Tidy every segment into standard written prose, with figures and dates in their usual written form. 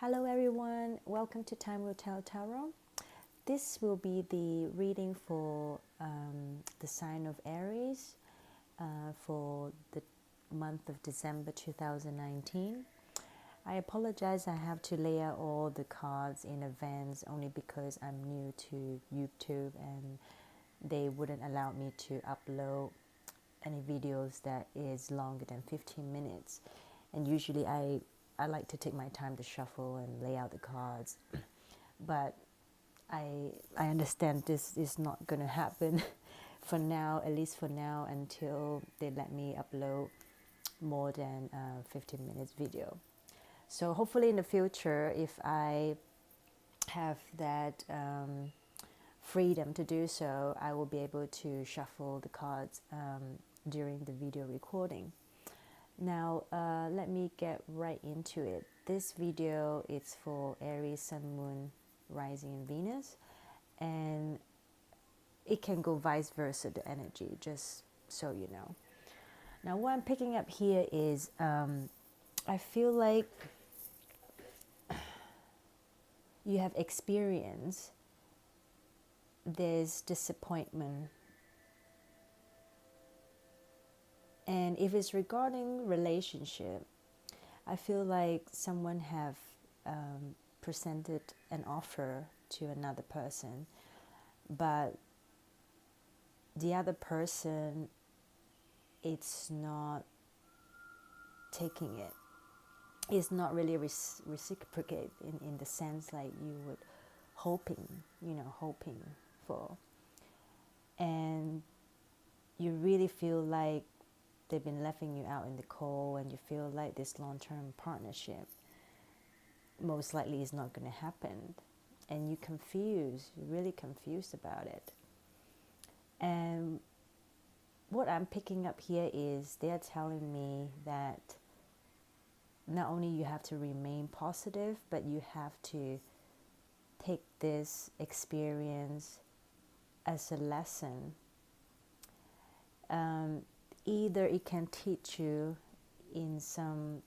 Hello everyone, welcome to Time Will Tell Tarot. This will be the reading for the sign of Aries for the month of December 2019. I apologize, I have to lay out all the cards in advance only because I'm new to YouTube and they wouldn't allow me to upload any videos that is longer than 15 minutes. And usually I like to take my time to shuffle and lay out the cards. But I understand this is not going to happen for now, at least for now, until they let me upload more than 15 minutes video. So hopefully in the future, if I have that freedom to do so, I will be able to shuffle the cards during the video recording. Now, let me get right into it. This video is for Aries, Sun, Moon, Rising, and Venus, and it can go vice versa, the energy, just so you know. Now, what I'm picking up here is I feel like you have experienced this disappointment. And if it's regarding relationship, I feel like someone have presented an offer to another person, but the other person, it's not taking it. It's not really reciprocate in the sense like you would hoping for. And you really feel like they've been leaving you out in the cold, and you feel like this long-term partnership most likely is not going to happen, and you're really confused about it. And what I'm picking up here is they're telling me that not only you have to remain positive, but you have to take this experience as a lesson. Either it can teach you in some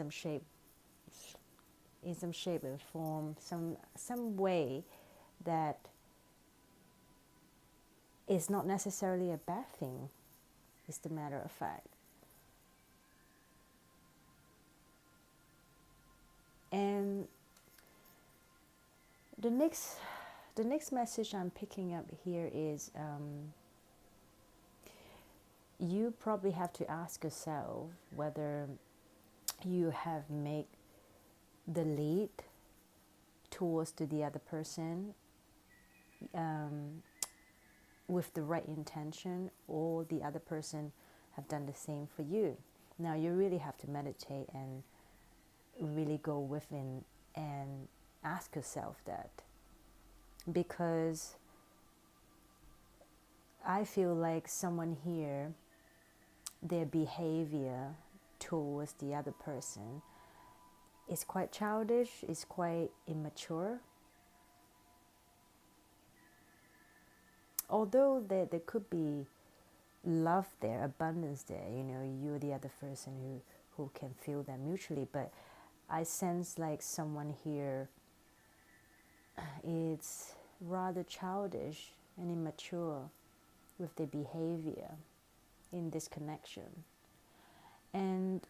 shape and form, some way that is not necessarily a bad thing, is the matter of fact. And the next message I'm picking up here is you probably have to ask yourself whether you have made the lead towards to the other person with the right intention, or the other person have done the same for you. Now you really have to meditate and really go within and ask yourself that, because I feel like someone here, their behavior towards the other person is quite childish, is quite immature. Although there could be love there, abundance there, you're the other person who can feel that mutually, but I sense like someone here is rather childish and immature with their behavior in this connection. And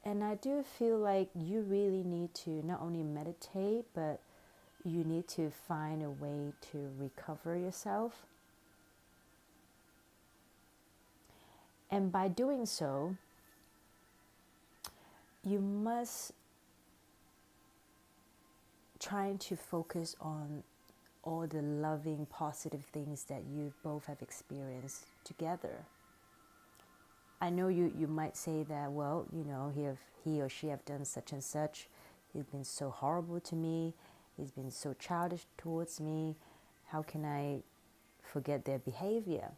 I do feel like you really need to not only meditate, but you need to find a way to recover yourself. And by doing so, you must try to focus on all the loving, positive things that you both have experienced together. I know you might say that, well, he or she have done such and such. He's been so horrible to me. He's been so childish towards me. How can I forget their behavior?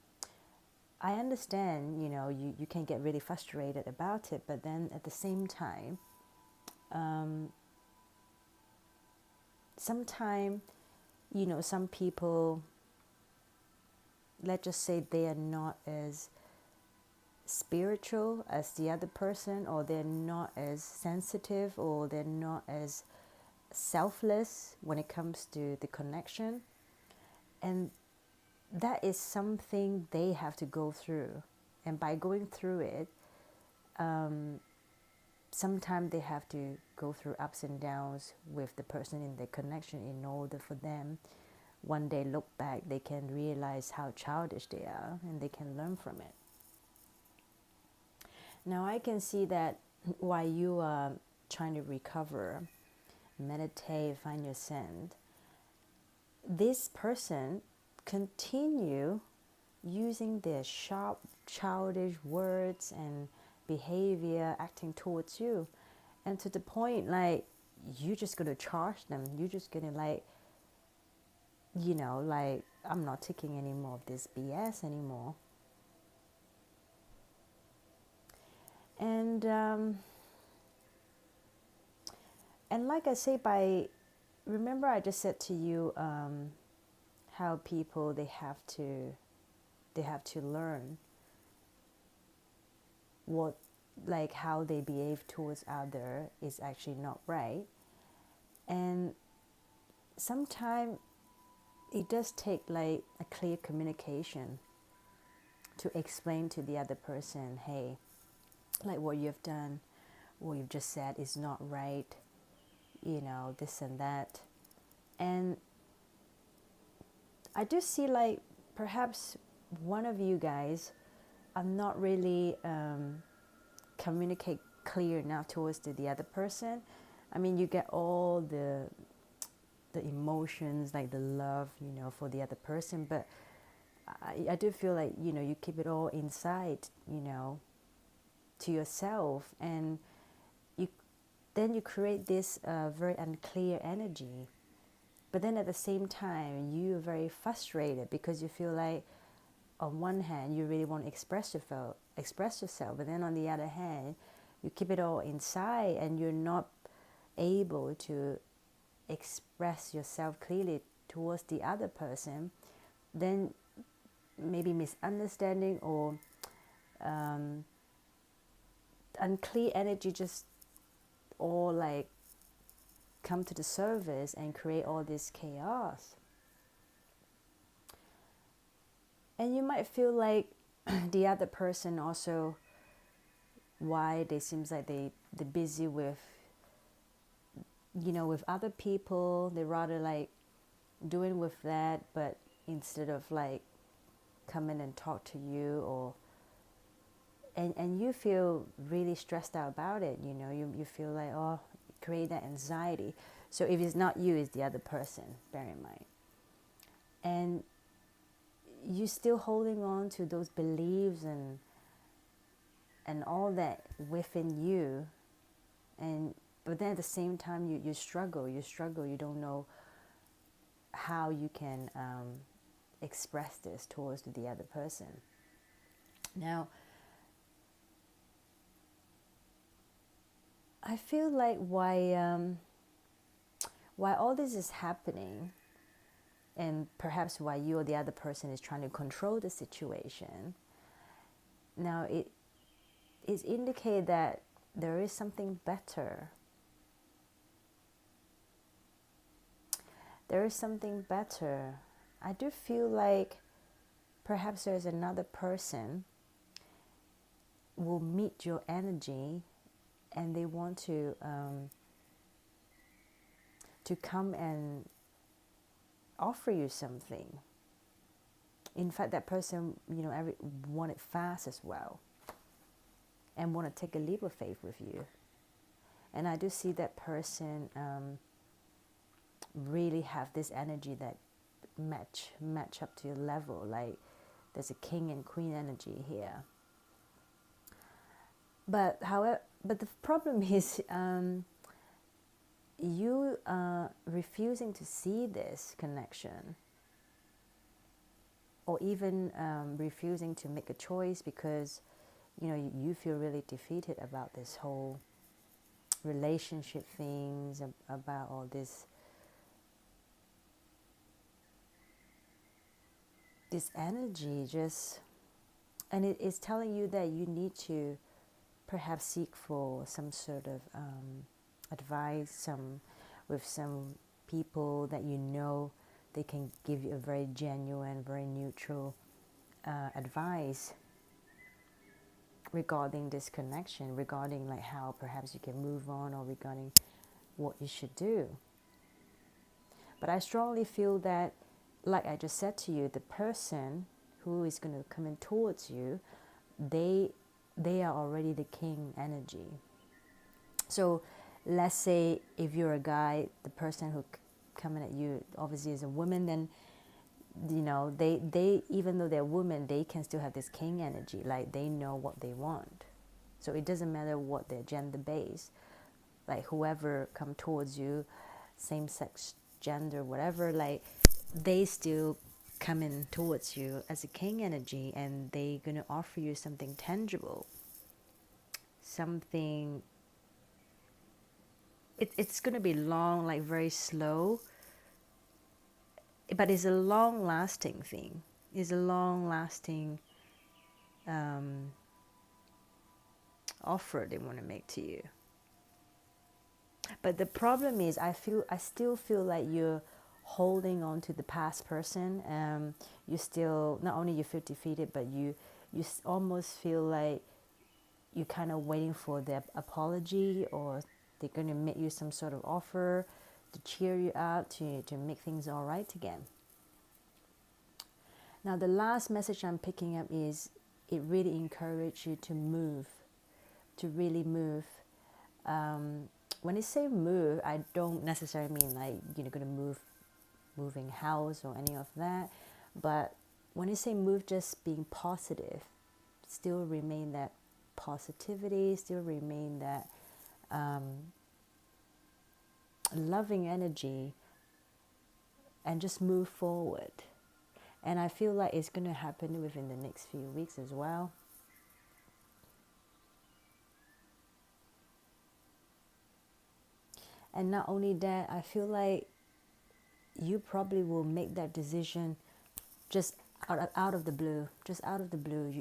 I understand, you can get really frustrated about it, but then at the same time, sometimes, some people, let's just say they are not as spiritual as the other person, or they're not as sensitive, or they're not as selfless when it comes to the connection. And that is something they have to go through. And by going through it, sometimes they have to go through ups and downs with the person in their connection in order for them, one day look back, they can realize how childish they are and they can learn from it. Now I can see that while you are trying to recover, meditate, find your scent, this person continue using their sharp, childish words and behavior acting towards you, and to the point like you're just gonna charge them. You're just gonna like, like, I'm not taking any more of this BS anymore. And like I say, remember I just said to you how people they have to learn what, like, how they behave towards other is actually not right. And sometimes it does take like a clear communication to explain to the other person, hey, like what you've done, what you've just said is not right, this and that. And I do see like perhaps one of you guys are not really communicate clear enough towards the other person. I mean, you get all the emotions, like the love, for the other person, but I do feel like, you keep it all inside, to yourself, and then you create this very unclear energy. But then at the same time, you're very frustrated because you feel like, on one hand, you really want to express yourself, but then on the other hand, you keep it all inside and you're not able to express yourself clearly towards the other person. Then maybe misunderstanding or unclear energy just all like come to the surface and create all this chaos. And you might feel like the other person also, why they seems like they're busy with, with other people. They rather like doing with that, but instead of like come in and talk to you, or and you feel really stressed out about it. You feel like, oh, create that anxiety. So if it's not you, it's the other person, bear in mind. And you still holding on to those beliefs and all that within you, but then at the same time you struggle, you don't know how you can express this towards the other person. Now I feel like why all this is happening, and perhaps why you or the other person is trying to control the situation, now it is indicate that there is something better. There is something better. I do feel like perhaps there's another person will meet your energy, and they want to come and offer you something. In fact, that person, want it fast as well, and want to take a leap of faith with you. And I do see that person really have this energy that match up to your level. Like there's a king and queen energy here. But the problem is you are refusing to see this connection, or even refusing to make a choice because you feel really defeated about this whole relationship things, about all this energy just And it is telling you that you need to perhaps seek for some sort of advice with some people that you know they can give you a very genuine, very neutral advice regarding this connection, regarding like how perhaps you can move on, or regarding what you should do. But I strongly feel that, like I just said to you, the person who is going to come in towards you, they are already the king energy. So let's say if you're a guy, the person who coming at you obviously is a woman, then they even though they're women, they can still have this king energy, like they know what they want. So it doesn't matter what their gender base, like whoever come towards you, same sex, gender, whatever, like they still coming towards you as a king energy, and they gonna offer you something tangible, something. It's gonna be long, like very slow, but it's a long lasting thing. It's a long lasting offer they want to make to you. But the problem is, I still feel like you're holding on to the past person. You still, not only you feel defeated, but you almost feel like you're kind of waiting for their apology, or they're going to make you some sort of offer to cheer you up, to make things all right again. Now, the last message I'm picking up is it really encourages you to move, to really move. When I say move, I don't necessarily mean like you're going to moving house or any of that. But when I say move, just being positive, still remain that positivity, still remain that loving energy, and just move forward. And I feel like it's going to happen within the next few weeks as well. And not only that, I feel like you probably will make that decision just out of the blue,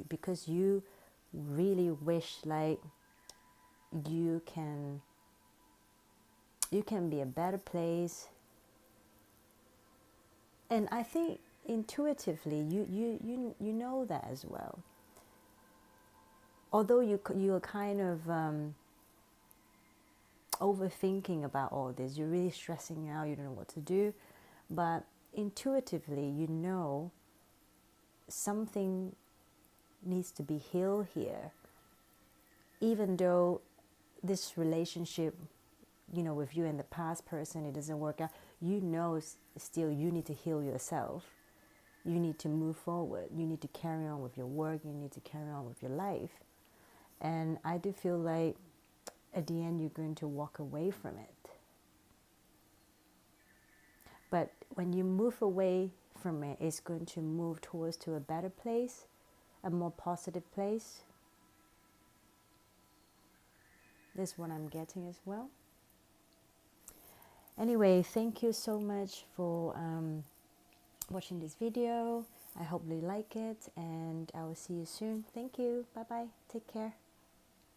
because you really wish like you can be a better place. And I think intuitively you know that as well. Although you're kind of overthinking about all this, you're really stressing out, you don't know what to do, but intuitively you know something needs to be healed here. Even though this relationship, with you and the past person, it doesn't work out, still you need to heal yourself. You need to move forward. You need to carry on with your work. You need to carry on with your life. And I do feel like at the end you're going to walk away from it. But when you move away from it, it's going to move towards to a better place, a more positive place. This is what I'm getting as well. Anyway, thank you so much for watching this video. I hope you like it, and I will see you soon. Thank you. Bye bye. Take care.